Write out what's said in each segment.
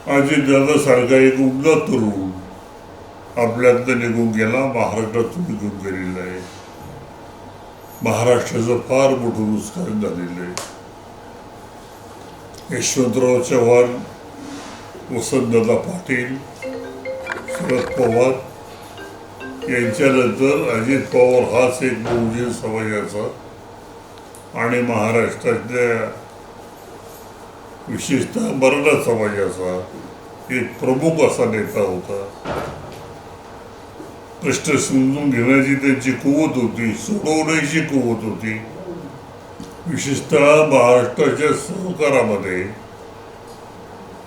अजितदादा सारखा एक उमदा तरुण आपल्यातनं निघून गेला, महाराष्ट्रातून निघून गेलेला आहे. महाराष्ट्राचं फार मोठं नुकसान झालेलं आहे. यशवंतराव चव्हाण, वसंतदादा पाटील, शरद पवार यांच्यानंतर अजित पवार हाच एक बहुजन समाजाचा आणि महाराष्ट्रातल्या विशेषतः मराठा समाजाचा एक प्रमुख असा नेता होता. प्रश्न समजून घेण्याची त्यांची कुवत होती, सोडवण्याची कुवत होती. विशेषतः महाराष्ट्राच्या सहकारामध्ये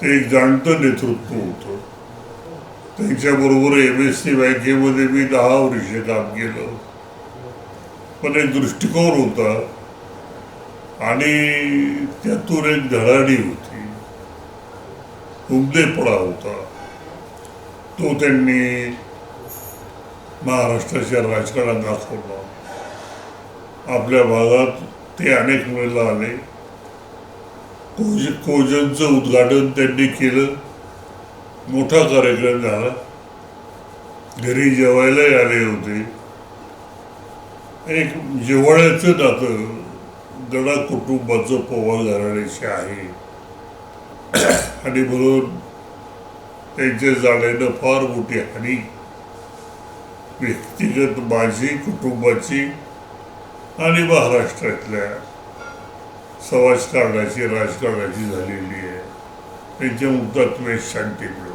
ते एक जाणतं नेतृत्व होतं. त्यांच्याबरोबर MSC बँकेमध्ये मी 10 वर्ष काम केलं. पण एक दृष्टिकोन होता आणि त्यातून एक धडाडी होती, उमदेपणा होता. तो त्यांनी महाराष्ट्राच्या राजकारणात दाखवला. आपल्या भागात ते अनेक वेळेला आले. कोजनचं उद्घाटन त्यांनी केलं. मोठा कार्यक्रम झाला. घरी जेवायलाही आले होते. एक जिव्हाळ्याचं नातं गडा कुटुंबाचं पवार घराण्याशी आहे आणि म्हणून त्यांच्या जाण्यानं फार मोठी हानी व्यक्तिगत माझी, कुटुंबाची आणि महाराष्ट्रातल्या समाजकारणाची, राजकारणाची झालेली आहे. त्यांच्या मुक्तात्म्यास शांती मिळेल.